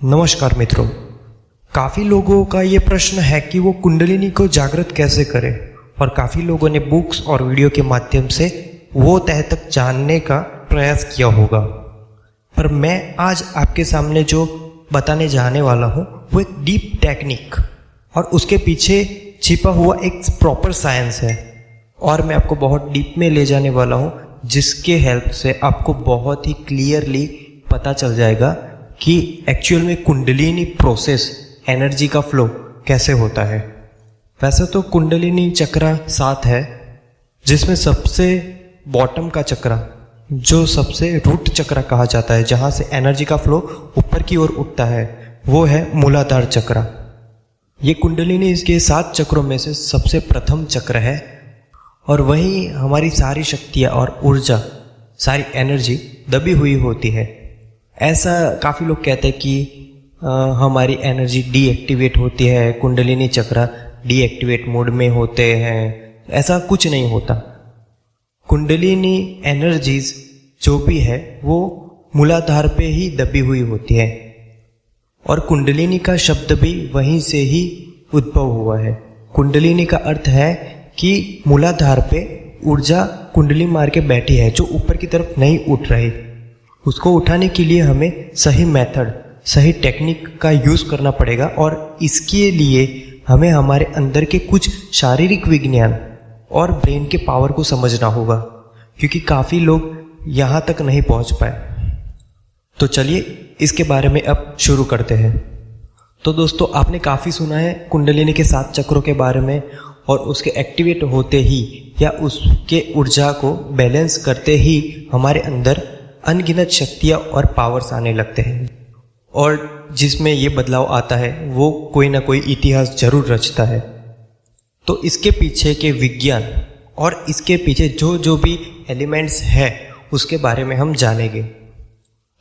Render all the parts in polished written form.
नमस्कार मित्रों, काफ़ी लोगों का ये प्रश्न है कि वो कुंडलिनी को जागृत कैसे करें और काफ़ी लोगों ने बुक्स और वीडियो के माध्यम से वो तह तक जानने का प्रयास किया होगा। पर मैं आज आपके सामने जो बताने जाने वाला हूँ वो एक डीप टेक्निक और उसके पीछे छिपा हुआ एक प्रॉपर साइंस है और मैं आपको बहुत डीप में ले जाने वाला हूँ, जिसके हेल्प से आपको बहुत ही क्लियरली पता चल जाएगा कि एक्चुअल में कुंडलिनी प्रोसेस एनर्जी का फ्लो कैसे होता है। वैसे तो कुंडलिनी चक्र 7 है, जिसमें सबसे बॉटम का चक्र जो सबसे रूट चक्र कहा जाता है, जहाँ से एनर्जी का फ्लो ऊपर की ओर उठता है, वो है मूलाधार चक्र। ये कुंडलिनी इसके 7 चक्रों में से सबसे प्रथम चक्र है और वहीं हमारी सारी शक्तियाँ और ऊर्जा, सारी एनर्जी दबी हुई होती है। ऐसा काफ़ी लोग कहते हैं कि हमारी एनर्जी डीएक्टिवेट होती है, कुंडलिनी चक्र डीएक्टिवेट मोड में होते हैं। ऐसा कुछ नहीं होता। कुंडलिनी एनर्जीज जो भी है वो मूलाधार पे ही दबी हुई होती है और कुंडलिनी का शब्द भी वहीं से ही उद्भव हुआ है। कुंडलिनी का अर्थ है कि मूलाधार पे ऊर्जा कुंडली मार के बैठी है, जो ऊपर की तरफ नहीं उठ रही। उसको उठाने के लिए हमें सही मेथड, सही टेक्निक का यूज़ करना पड़ेगा और इसके लिए हमें हमारे अंदर के कुछ शारीरिक विज्ञान और ब्रेन के पावर को समझना होगा, क्योंकि काफ़ी लोग यहाँ तक नहीं पहुँच पाए। तो चलिए इसके बारे में अब शुरू करते हैं। तो दोस्तों, आपने काफ़ी सुना है कुंडलिनी के 7 चक्रों के बारे में और उसके एक्टिवेट होते ही या उसके ऊर्जा को बैलेंस करते ही हमारे अंदर अनगिनत शक्तियाँ और पावर्स आने लगते हैं और जिसमें ये बदलाव आता है वो कोई ना कोई इतिहास जरूर रचता है। तो इसके पीछे के विज्ञान और इसके पीछे जो जो भी एलिमेंट्स है उसके बारे में हम जानेंगे।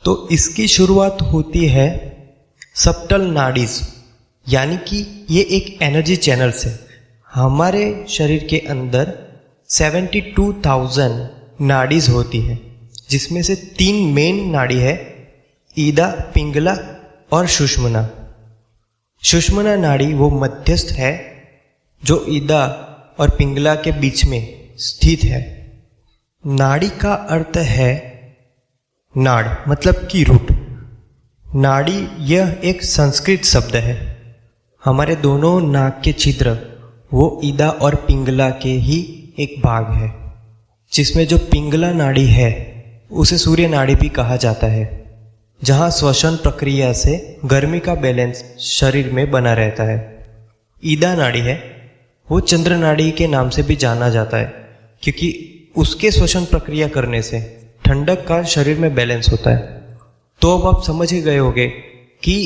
तो इसकी शुरुआत होती है सबटल नाडीज, यानी कि ये एक एनर्जी चैनल से। हमारे शरीर के अंदर 72,000 नाडीज होती है, जिसमें से 3 मेन नाड़ी है, ईदा, पिंगला और सुषुम्ना। सुषुम्ना नाड़ी वो मध्यस्थ है जो ईदा और पिंगला के बीच में स्थित है। नाड़ी का अर्थ है नाड़, मतलब की रूट। नाड़ी यह एक संस्कृत शब्द है। हमारे दोनों नाक के छिद्र वो ईदा और पिंगला के ही एक भाग है, जिसमें जो पिंगला नाड़ी है उसे सूर्य नाड़ी भी कहा जाता है, जहाँ श्वसन प्रक्रिया से गर्मी का बैलेंस शरीर में बना रहता है। ईदा नाड़ी है वो चंद्र नाड़ी के नाम से भी जाना जाता है, क्योंकि उसके श्वसन प्रक्रिया करने से ठंडक का शरीर में बैलेंस होता है। तो अब आप समझ ही गए होंगे कि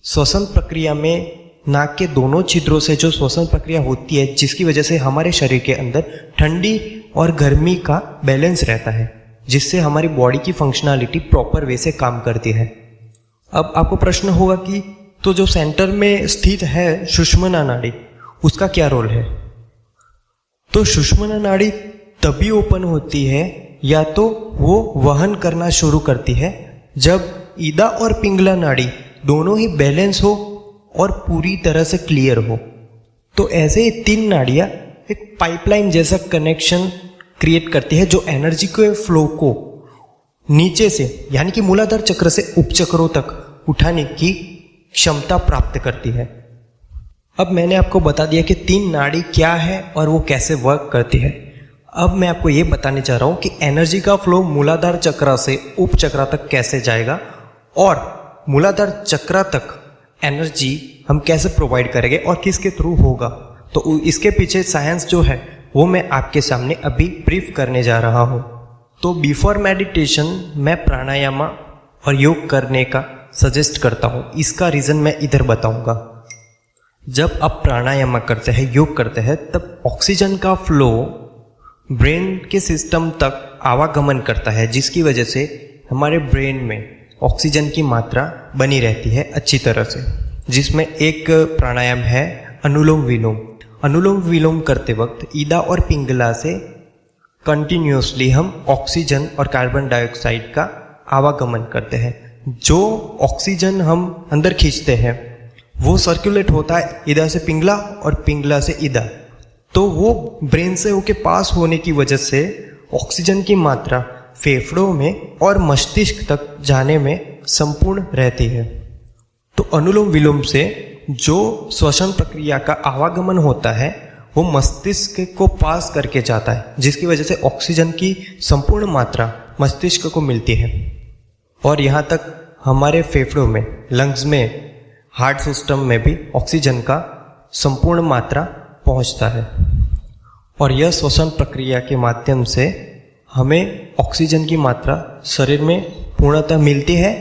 श्वसन प्रक्रिया में नाक के दोनों छिद्रों से जो श्वसन प्रक्रिया होती है, जिसकी वजह से हमारे शरीर के अंदर ठंडी और गर्मी का बैलेंस रहता है, जिससे हमारी बॉडी की फंक्शनैलिटी प्रॉपर वे से काम करती है। अब आपको प्रश्न होगा कि तो जो सेंटर में स्थित है सुषुम्ना नाड़ी, उसका क्या रोल है? तो सुषुम्ना नाड़ी तभी ओपन होती है या तो वो वहन करना शुरू करती है जब ईदा और पिंगला नाड़ी दोनों ही बैलेंस हो और पूरी तरह से क्लियर हो। तो ऐसे ही 3 नाड़ियाँ एक पाइपलाइन जैसा कनेक्शन क्रिएट करती है, जो एनर्जी के फ्लो को नीचे से यानी कि मूलाधार चक्र से उपचक्रों तक उठाने की क्षमता प्राप्त करती है। अब मैंने आपको बता दिया कि 3 नाड़ी क्या है और वो कैसे वर्क करती है। अब मैं आपको ये बताने जा रहा हूँ कि एनर्जी का फ्लो मूलाधार चक्र से उपचक्र तक कैसे जाएगा और मूलाधार चक्र तक एनर्जी हम कैसे प्रोवाइड करेंगे और किसके थ्रू होगा। तो इसके पीछे साइंस जो है वो मैं आपके सामने अभी ब्रीफ करने जा रहा हूँ। तो बिफोर मेडिटेशन मैं प्राणायाम और योग करने का सजेस्ट करता हूँ। इसका रीज़न मैं इधर बताऊँगा। जब आप प्राणायाम करते हैं, योग करते हैं, तब ऑक्सीजन का फ्लो ब्रेन के सिस्टम तक आवागमन करता है, जिसकी वजह से हमारे ब्रेन में ऑक्सीजन की मात्रा बनी रहती है अच्छी तरह से, जिसमें एक प्राणायाम है अनुलोम विलोम। अनुलोम विलोम करते वक्त ईदा और पिंगला से कंटिन्यूसली हम ऑक्सीजन और कार्बन डाइऑक्साइड का आवागमन करते हैं, जो ऑक्सीजन हम अंदर खींचते हैं वो सर्कुलेट होता है ईदा से पिंगला और पिंगला से ईदा। तो वो ब्रेन से होके पास होने की वजह से ऑक्सीजन की मात्रा फेफड़ों में और मस्तिष्क तक जाने में संपूर्ण रहती है। तो अनुलोम विलोम से जो श्वसन प्रक्रिया का आवागमन होता है वो मस्तिष्क को पास करके जाता है, जिसकी वजह से ऑक्सीजन की संपूर्ण मात्रा मस्तिष्क को मिलती है। और यहाँ तक हमारे फेफड़ों में, लंग्स में, हार्ट सिस्टम में भी ऑक्सीजन का संपूर्ण मात्रा पहुँचता है। और यह श्वसन प्रक्रिया के माध्यम से हमें ऑक्सीजन की मात्रा शरीर में पूर्णतः मिलती है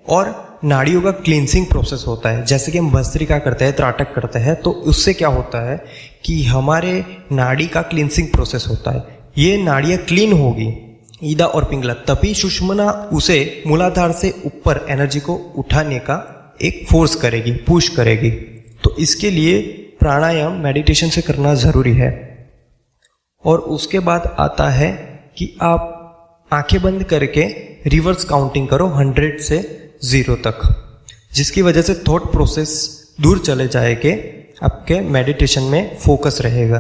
और नाड़ियों का क्लींसिंग प्रोसेस होता है। जैसे कि हम भस्त्रिका करते हैं, त्राटक करते हैं, तो उससे क्या होता है कि हमारे नाड़ी का क्लींसिंग प्रोसेस होता है। ये नाड़ियाँ क्लीन होगी ईदा और पिंगला, तभी सुषुम्ना उसे मूलाधार से ऊपर एनर्जी को उठाने का एक फोर्स करेगी, पुश करेगी। तो इसके लिए प्राणायाम मेडिटेशन से करना ज़रूरी है। और उसके बाद आता है कि आप आंखें बंद करके रिवर्स काउंटिंग करो 100 से 0 तक, जिसकी वजह से थॉट प्रोसेस दूर चले जाएंगे, आपके मेडिटेशन में फोकस रहेगा।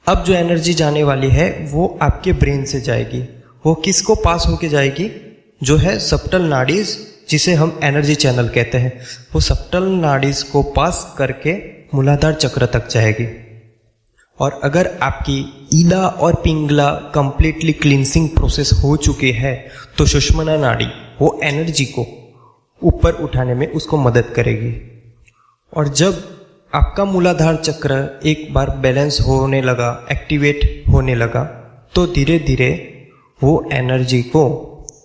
अब जो एनर्जी जाने वाली है वो आपके ब्रेन से जाएगी। वो किसको पास होके जाएगी? जो है सब्टल नाडीज, जिसे हम एनर्जी चैनल कहते हैं। वो सब्टल नाडीज को पास करके मूलाधार चक्र तक जाएगी। और अगर आपकी ईदा और पिंगला कंप्लीटली क्लींसिंग प्रोसेस हो चुकी है तो सुषुम्ना नाड़ी वो एनर्जी को ऊपर उठाने में उसको मदद करेगी। और जब आपका मूलाधार चक्र एक बार बैलेंस होने लगा, एक्टिवेट होने लगा, तो धीरे धीरे वो एनर्जी को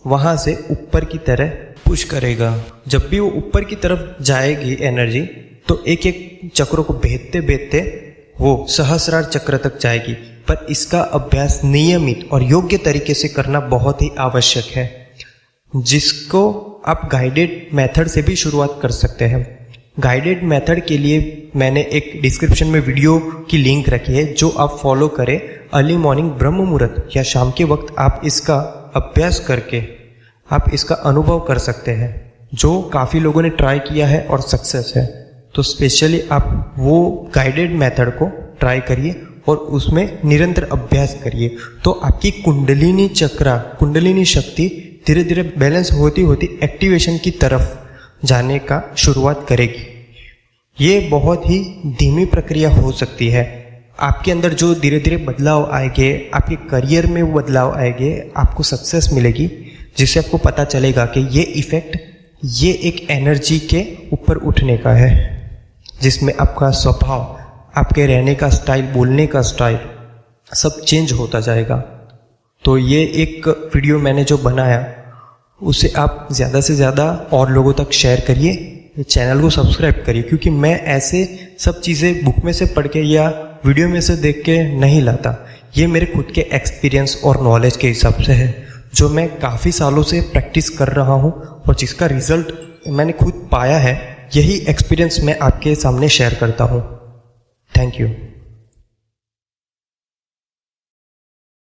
वहाँ से ऊपर की तरह पुश करेगा। जब भी वो ऊपर की तरफ जाएगी एनर्जी, तो एक एक चक्रों को भेदते भेदते वो सहस्रार चक्र तक जाएगी। पर इसका अभ्यास नियमित और योग्य तरीके से करना बहुत ही आवश्यक है, जिसको आप गाइडेड मेथड से भी शुरुआत कर सकते हैं। गाइडेड मेथड के लिए मैंने एक डिस्क्रिप्शन में वीडियो की लिंक रखी है, जो आप फॉलो करें। अर्ली मॉर्निंग ब्रह्म मुहूर्त या शाम के वक्त आप इसका अभ्यास करके आप इसका अनुभव कर सकते हैं, जो काफ़ी लोगों ने ट्राई किया है और सक्सेस है। तो स्पेशली आप वो गाइडेड मेथड को ट्राई करिए और उसमें निरंतर अभ्यास करिए, तो आपकी कुंडलिनी चक्र, कुंडलिनी शक्ति धीरे धीरे बैलेंस होती होती एक्टिवेशन की तरफ जाने का शुरुआत करेगी। ये बहुत ही धीमी प्रक्रिया हो सकती है। आपके अंदर जो धीरे धीरे बदलाव आएंगे, आपके करियर में वो बदलाव आएंगे, आपको सक्सेस मिलेगी, जिससे आपको पता चलेगा कि ये इफ़ेक्ट, ये एक एनर्जी के वीपर उठने का है, जिसमें आपका स्वभाव, आपके रहने का स्टाइल, बोलने का स्टाइल सब चेंज होता जाएगा। तो ये एक वीडियो मैंने जो बनाया उसे आप ज़्यादा से ज़्यादा और लोगों तक शेयर करिए, चैनल को सब्सक्राइब करिए, क्योंकि मैं ऐसे सब चीज़ें बुक में से पढ़ के या वीडियो में से देख के नहीं लाता। ये मेरे खुद के एक्सपीरियंस और नॉलेज के हिसाब से है, जो मैं काफ़ी सालों से प्रैक्टिस कर रहा हूँ और जिसका रिजल्ट मैंने खुद पाया है। यही एक्सपीरियंस मैं आपके सामने शेयर करता हूँ। Thank you.